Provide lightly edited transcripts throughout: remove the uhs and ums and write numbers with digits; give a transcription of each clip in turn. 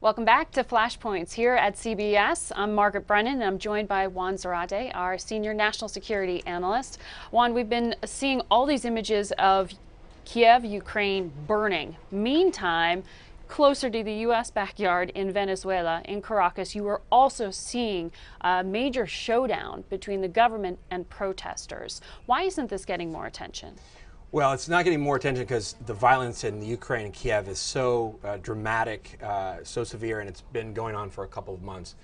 Welcome back to Flashpoints here at CBS. I'm Margaret Brennan and I'm joined by Juan Zarate, our senior national security analyst. Juan, we've been seeing all these images of Kiev, Ukraine burning. Meantime, closer to the U.S. backyard in Venezuela, in Caracas, you are also seeing a major showdown between the government and protesters. Why isn't this getting more attention? Well, it's not getting more attention because the violence in the Ukraine and Kiev is so dramatic, so severe, and it's been going on for a couple of months.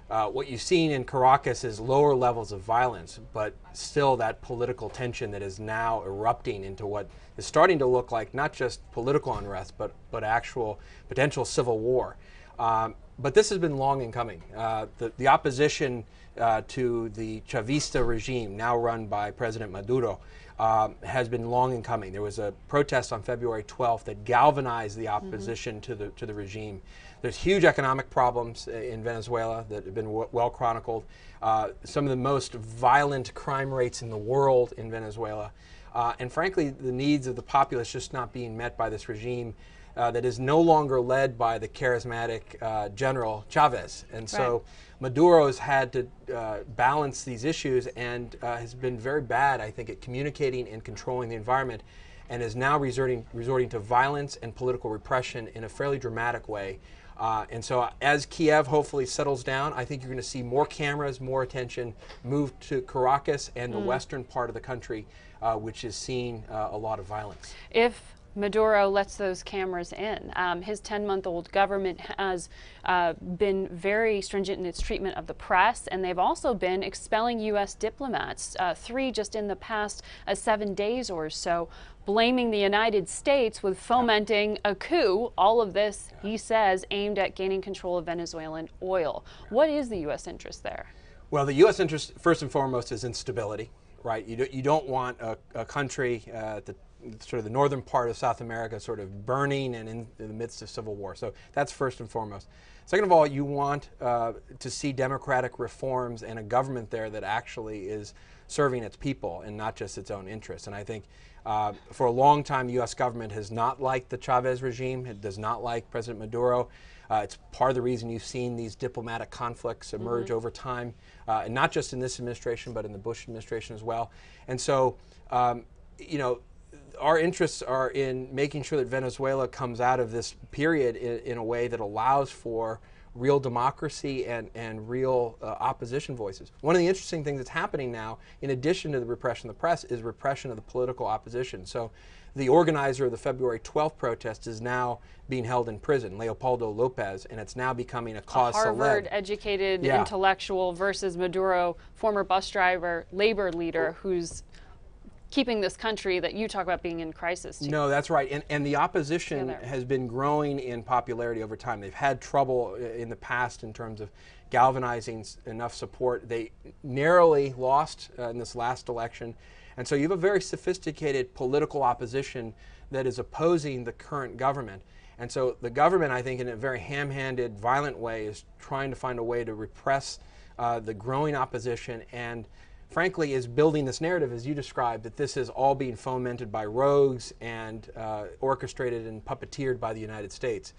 What you've seen in Caracas is lower levels of violence, but still that political tension that is now erupting into what is starting to look like not just political unrest, but actual potential civil war. But this has been long in coming. The opposition to the Chavista regime, now run by President Maduro, has been long in coming. There was a protest on February 12th that galvanized the opposition to the regime. There's huge economic problems in Venezuela that have been well chronicled. Some of the most violent crime rates in the world in Venezuela. And frankly, the needs of the populace just not being met by this regime that is no longer led by the charismatic General Chavez. And so Maduro has had to balance these issues and has been very bad, I think, at communicating and controlling the environment, and is now resorting to violence and political repression in a fairly dramatic way. And so as Kiev hopefully settles down, I think you're going to see more cameras, more attention move to Caracas and the western part of the country, which is seeing a lot of violence. If Maduro lets those cameras in, his 10-month-old government has been very stringent in its treatment of the press, and they've also been expelling U.S. diplomats, 3 just in the past 7 days or so, blaming the United States with fomenting a coup. All of this, he says, aimed at gaining control of Venezuelan oil. What is the U.S. interest there? Well, the U.S. interest, first and foremost, is in stability, right? You don't want a country sort of the northern part of South America sort of burning and in the midst of civil war. So that's first and foremost. Second of all, you want to see democratic reforms and a government there that actually is serving its people and not just its own interests. And I think for a long time, the U.S. government has not liked the Chavez regime. It does not like President Maduro. It's part of the reason you've seen these diplomatic conflicts emerge over time, and not just in this administration, but in the Bush administration as well. And so, you know, our interests are in making sure that Venezuela comes out of this period in a way that allows for real democracy and real opposition voices. One of the interesting things that's happening now, in addition to the repression of the press, is repression of the political opposition. So the organizer of the February 12th protest is now being held in prison, Leopoldo Lopez, and it's now becoming a cause célèbre. Harvard-educated intellectual versus Maduro, former bus driver, labor leader, who's keeping this country that you talk about being in crisis. No, that's right. And the opposition has been growing in popularity over time. They've had trouble in the past in terms of galvanizing enough support. They narrowly lost in this last election. And so you have a very sophisticated political opposition that is opposing the current government. And so the government, I think, in a very ham-handed, violent way, is trying to find a way to repress the growing opposition, and frankly is building this narrative, as you described, that this is all being fomented by rogues and orchestrated and puppeteered by the United States.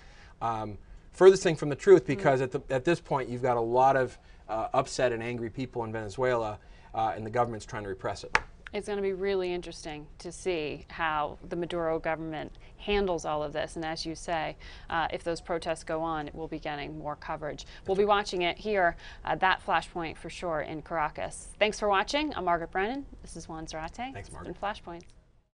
Furthest thing from the truth, because at this point you've got a lot of upset and angry people in Venezuela, and the government's trying to repress it. It's going to be really interesting to see how the Maduro government handles all of this. And as you say, if those protests go on, it will be getting more coverage. We'll be watching it here, that Flashpoint for sure, in Caracas. Thanks for watching. I'm Margaret Brennan. This is Juan Zarate. Thanks, Margaret. Flashpoints.